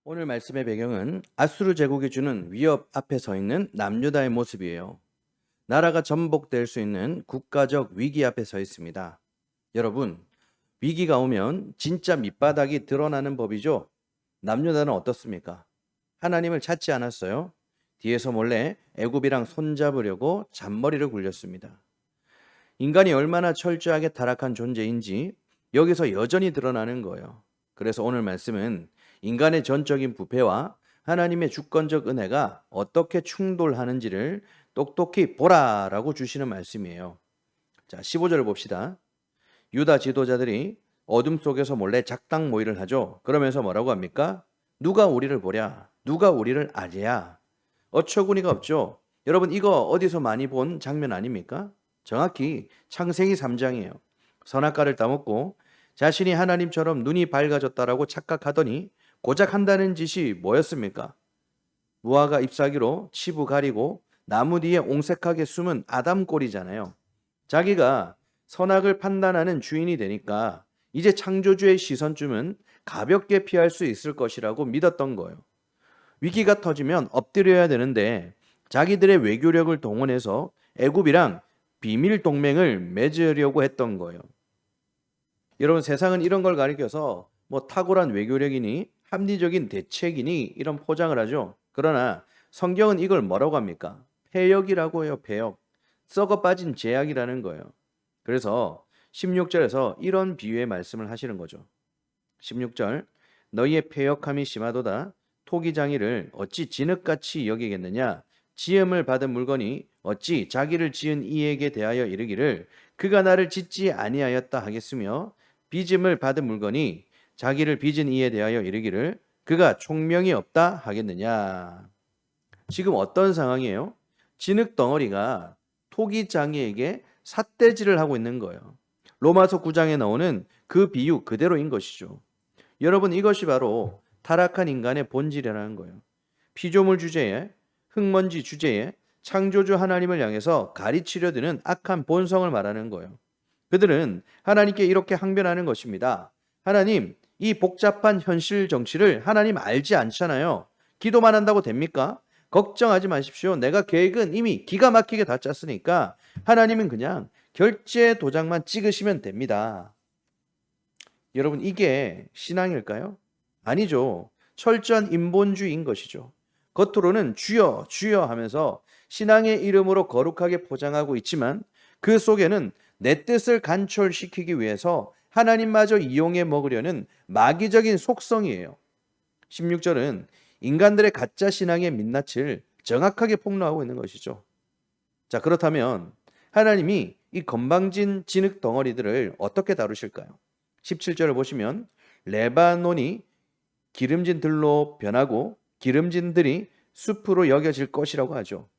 오늘 말씀의 배경은 아수르 제국이 주는 위협 앞에 서 있는 남유다의 모습이에요. 나라가 전복될 수 있는 국가적 위기 앞에 서 있습니다. 여러분, 위기가 오면 진짜 밑바닥이 드러나는 법이죠. 남유다는 어떻습니까? 하나님을 찾지 않았어요. 뒤에서 몰래 애굽이랑 손잡으려고 잔머리를 굴렸습니다. 인간이 얼마나 철저하게 타락한 존재인지 여기서 여전히 드러나는 거예요. 그래서 오늘 말씀은 인간의 전적인 부패와 하나님의 주권적 은혜가 어떻게 충돌하는지를 똑똑히 보라라고 주시는 말씀이에요. 자, 15절을 봅시다. 유다 지도자들이 어둠 속에서 몰래 작당 모의를 하죠. 그러면서 뭐라고 합니까? 누가 우리를 보랴? 누가 우리를 아랴? 어처구니가 없죠. 여러분, 이거 어디서 많이 본 장면 아닙니까? 정확히 창세기 3장이에요. 선악과를 따먹고 자신이 하나님처럼 눈이 밝아졌다라고 착각하더니 고작 한다는 짓이 뭐였습니까? 무화과 잎사귀로 치부 가리고 나무 뒤에 옹색하게 숨은 아담 꼴이잖아요. 자기가 선악을 판단하는 주인이 되니까 이제 창조주의 시선쯤은 가볍게 피할 수 있을 것이라고 믿었던 거예요. 위기가 터지면 엎드려야 되는데 자기들의 외교력을 동원해서 애굽이랑 비밀 동맹을 맺으려고 했던 거예요. 여러분, 세상은 이런 걸 가리켜서 뭐 탁월한 외교력이니 합리적인 대책이니 이런 포장을 하죠. 그러나 성경은 이걸 뭐라고 합니까? 폐역이라고 해요. 폐역. 썩어 빠진 죄악이라는 거예요. 그래서 16절에서 이런 비유의 말씀을 하시는 거죠. 16절, 너희의 패역함이 심하도다. 토기장이를 어찌 진흙같이 여기겠느냐? 지음을 받은 물건이 어찌 자기를 지은 이에게 대하여 이르기를 그가 나를 짓지 아니하였다 하겠으며, 빚음을 받은 물건이 자기를 빚은 이에 대하여 이르기를 그가 총명이 없다 하겠느냐? 지금 어떤 상황이에요? 진흙 덩어리가 토기장이에게 삿대질을 하고 있는 거예요. 로마서 9장에 나오는 그 비유 그대로인 것이죠. 여러분, 이것이 바로 타락한 인간의 본질이라는 거예요. 피조물 주제에, 흙먼지 주제에 창조주 하나님을 향해서 가리치려 드는 악한 본성을 말하는 거예요. 그들은 하나님께 이렇게 항변하는 것입니다. 하나님, 이 복잡한 현실 정치를 하나님 알지 않잖아요. 기도만 한다고 됩니까? 걱정하지 마십시오. 내가 계획은 이미 기가 막히게 다 짰으니까 하나님은 그냥 결제 도장만 찍으시면 됩니다. 여러분, 이게 신앙일까요? 아니죠. 철저한 인본주의인 것이죠. 겉으로는 주여 주여 하면서 신앙의 이름으로 거룩하게 포장하고 있지만 그 속에는 내 뜻을 간철시키기 위해서 하나님마저 이용해 먹으려는 마귀적인 속성이에요. 16절은 인간들의 가짜 신앙의 민낯을 정확하게 폭로하고 있는 것이죠. 자, 그렇다면 하나님이 이 건방진 진흙 덩어리들을 어떻게 다루실까요? 17절을 보시면 레바논이 기름진 들로 변하고 기름진 들이 숲으로 여겨질 것이라고 하죠.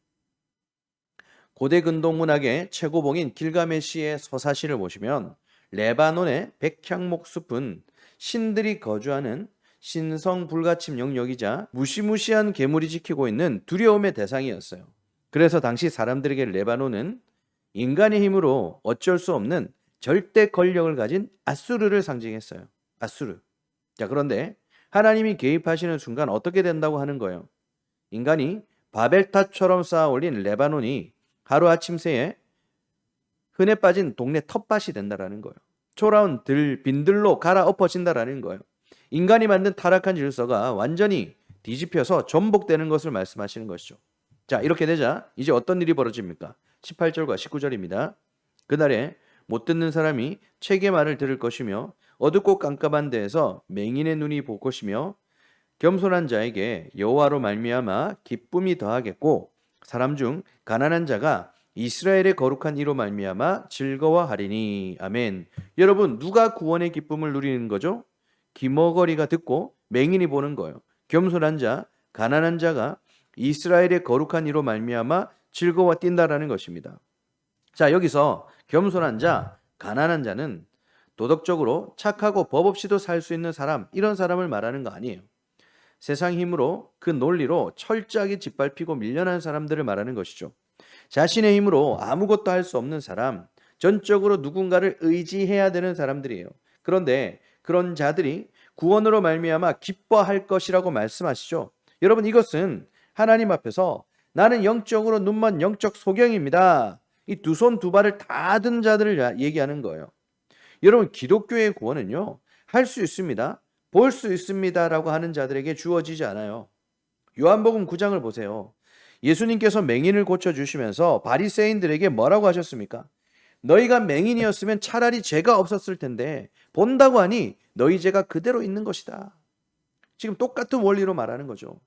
고대 근동 문학의 최고봉인 길가메시의 서사시를 보시면 레바논의 백향목 숲은 신들이 거주하는 신성 불가침 영역이자 무시무시한 괴물이 지키고 있는 두려움의 대상이었어요. 그래서 당시 사람들에게 레바논은 인간의 힘으로 어쩔 수 없는 절대 권력을 가진 아수르를 상징했어요. 아수르. 자, 그런데 하나님이 개입하시는 순간 어떻게 된다고 하는 거예요? 인간이 바벨탑처럼 쌓아 올린 레바논이 하루아침 새에 흔해 빠진 동네 텃밭이 된다라는 거예요. 초라한 빈들로 갈아엎어진다라는 거예요. 인간이 만든 타락한 질서가 완전히 뒤집혀서 전복되는 것을 말씀하시는 것이죠. 자, 이렇게 되자 이제 어떤 일이 벌어집니까? 18절과 19절입니다. 그날에 못 듣는 사람이 책의 말을 들을 것이며 어둡고 깜깜한 데에서 맹인의 눈이 볼 것이며 겸손한 자에게 여호와로 말미암아 기쁨이 더하겠고 사람 중 가난한 자가 이스라엘의 거룩한 이로 말미암아 즐거워하리니. 아멘. 여러분, 누가 구원의 기쁨을 누리는 거죠? 귀머거리가 듣고 맹인이 보는 거예요. 겸손한 자, 가난한 자가 이스라엘의 거룩한 이로 말미암아 즐거워 뛴다라는 것입니다. 자, 여기서 겸손한 자, 가난한 자는 도덕적으로 착하고 법 없이도 살 수 있는 사람, 이런 사람을 말하는 거 아니에요. 세상 힘으로 그 논리로 철저하게 짓밟히고 밀려난 사람들을 말하는 것이죠. 자신의 힘으로 아무것도 할 수 없는 사람, 전적으로 누군가를 의지해야 되는 사람들이에요. 그런데 그런 자들이 구원으로 말미암아 기뻐할 것이라고 말씀하시죠. 여러분, 이것은 하나님 앞에서 나는 영적으로 눈먼 영적 소경입니다. 이 두 손 두 발을 다 든 자들을 얘기하는 거예요. 여러분, 기독교의 구원은요, 할 수 있습니다, 볼 수 있습니다라고 하는 자들에게 주어지지 않아요. 요한복음 9장을 보세요. 예수님께서 맹인을 고쳐주시면서 바리새인들에게 뭐라고 하셨습니까? 너희가 맹인이었으면 차라리 죄가 없었을 텐데 본다고 하니 너희 죄가 그대로 있는 것이다. 지금 똑같은 원리로 말하는 거죠.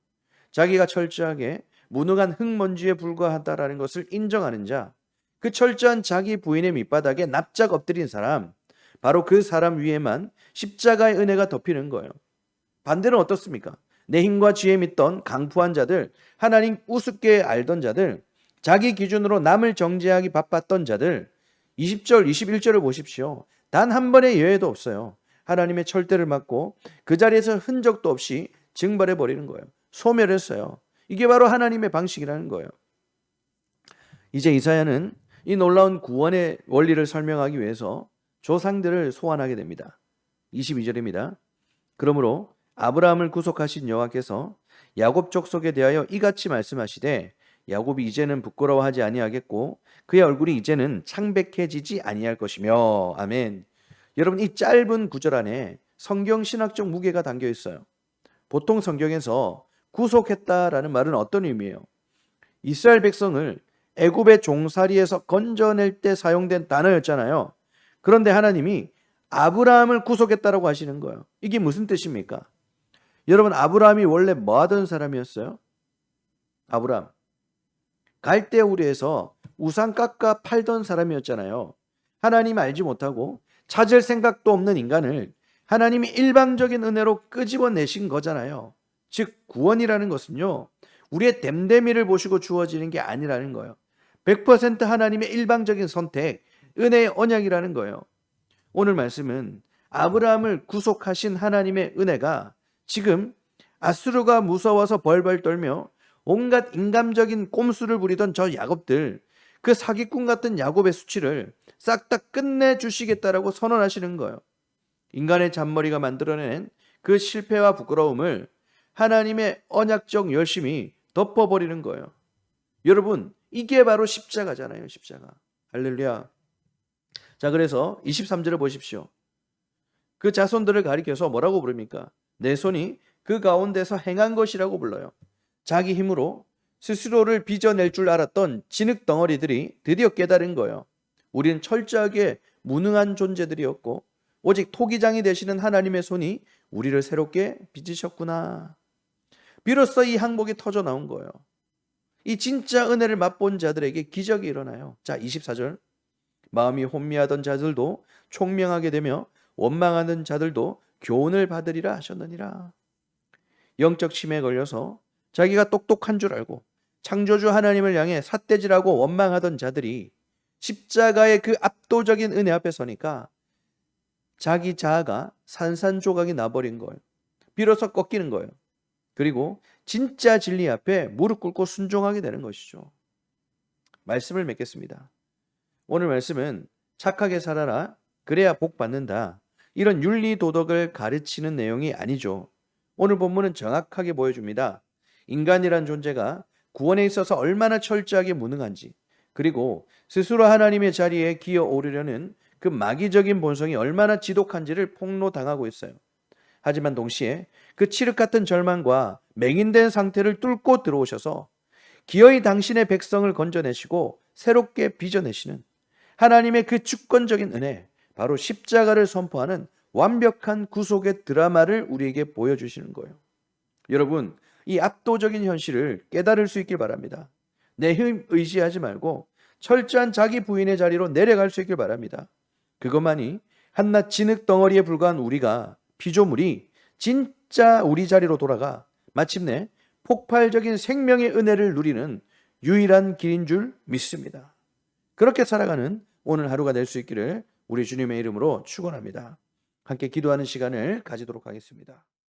자기가 철저하게 무능한 흙먼지에 불과하다라는 것을 인정하는 자, 그 철저한 자기 부인의 밑바닥에 납작 엎드린 사람, 바로 그 사람 위에만 십자가의 은혜가 덮이는 거예요. 반대는 어떻습니까? 내 힘과 지혜 믿던 강푸한 자들, 하나님 우습게 알던 자들, 자기 기준으로 남을 정죄하기 바빴던 자들, 20절, 21절을 보십시오. 단 한 번의 예외도 없어요. 하나님의 철대를 맞고 그 자리에서 흔적도 없이 증발해 버리는 거예요. 소멸했어요. 이게 바로 하나님의 방식이라는 거예요. 이제 이사야는 이 놀라운 구원의 원리를 설명하기 위해서 조상들을 소환하게 됩니다. 22절입니다. 그러므로 아브라함을 구속하신 여호와께서 야곱 족속에 대하여 이같이 말씀하시되 야곱이 이제는 부끄러워하지 아니하겠고 그의 얼굴이 이제는 창백해지지 아니할 것이며. 아멘. 여러분, 이 짧은 구절 안에 성경 신학적 무게가 담겨 있어요. 보통 성경에서 구속했다라는 말은 어떤 의미예요? 이스라엘 백성을 애굽의 종살이에서 건져낼 때 사용된 단어였잖아요. 그런데 하나님이 아브라함을 구속했다라고 하시는 거예요. 이게 무슨 뜻입니까? 여러분, 아브라함이 원래 뭐 하던 사람이었어요? 아브라함, 갈대우리에서 우상 깎아 팔던 사람이었잖아요. 하나님 알지 못하고 찾을 생각도 없는 인간을 하나님이 일방적인 은혜로 끄집어내신 거잖아요. 즉, 구원이라는 것은요, 우리의 됨됨이를 보시고 주어지는 게 아니라는 거예요. 100% 하나님의 일방적인 선택, 은혜의 언약이라는 거예요. 오늘 말씀은 아브라함을 구속하신 하나님의 은혜가 지금 아수르가 무서워서 벌벌 떨며 온갖 인간적인 꼼수를 부리던 저 야곱들, 그 사기꾼 같은 야곱의 수치를 싹 다 끝내주시겠다라고 선언하시는 거예요. 인간의 잔머리가 만들어낸 그 실패와 부끄러움을 하나님의 언약적 열심이 덮어버리는 거예요. 여러분, 이게 바로 십자가잖아요. 십자가. 할렐루야. 자, 그래서 23절을 보십시오. 그 자손들을 가리켜서 뭐라고 부릅니까? 내 손이 그 가운데서 행한 것이라고 불러요. 자기 힘으로 스스로를 빚어낼 줄 알았던 진흙 덩어리들이 드디어 깨달은 거예요. 우리는 철저하게 무능한 존재들이었고 오직 토기장이 되시는 하나님의 손이 우리를 새롭게 빚으셨구나. 비로소 이 항복이 터져 나온 거예요. 이 진짜 은혜를 맛본 자들에게 기적이 일어나요. 자, 24절. 마음이 혼미하던 자들도 총명하게 되며 원망하는 자들도 교훈을 받으리라 하셨느니라. 영적 치매에 걸려서 자기가 똑똑한 줄 알고 창조주 하나님을 향해 삿대질하고 원망하던 자들이 십자가의 그 압도적인 은혜 앞에 서니까 자기 자아가 산산조각이 나버린 거예요. 비로소 꺾이는 거예요. 그리고 진짜 진리 앞에 무릎 꿇고 순종하게 되는 것이죠. 말씀을 맺겠습니다. 오늘 말씀은 착하게 살아라, 그래야 복 받는다, 이런 윤리 도덕을 가르치는 내용이 아니죠. 오늘 본문은 정확하게 보여줍니다. 인간이란 존재가 구원에 있어서 얼마나 철저하게 무능한지, 그리고 스스로 하나님의 자리에 기어 오르려는 그 마귀적인 본성이 얼마나 지독한지를 폭로당하고 있어요. 하지만 동시에 그 칠흑 같은 절망과 맹인된 상태를 뚫고 들어오셔서 기어이 당신의 백성을 건져내시고 새롭게 빚어내시는 하나님의 그 주권적인 은혜, 바로 십자가를 선포하는 완벽한 구속의 드라마를 우리에게 보여주시는 거예요. 여러분, 이 압도적인 현실을 깨달을 수 있길 바랍니다. 내 힘 의지하지 말고 철저한 자기 부인의 자리로 내려갈 수 있길 바랍니다. 그것만이 한낱 진흙 덩어리에 불과한 우리가, 피조물이 진짜 우리 자리로 돌아가 마침내 폭발적인 생명의 은혜를 누리는 유일한 길인 줄 믿습니다. 그렇게 살아가는 오늘 하루가 될 수 있기를 우리 주님의 이름으로 축원합니다. 함께 기도하는 시간을 가지도록 하겠습니다.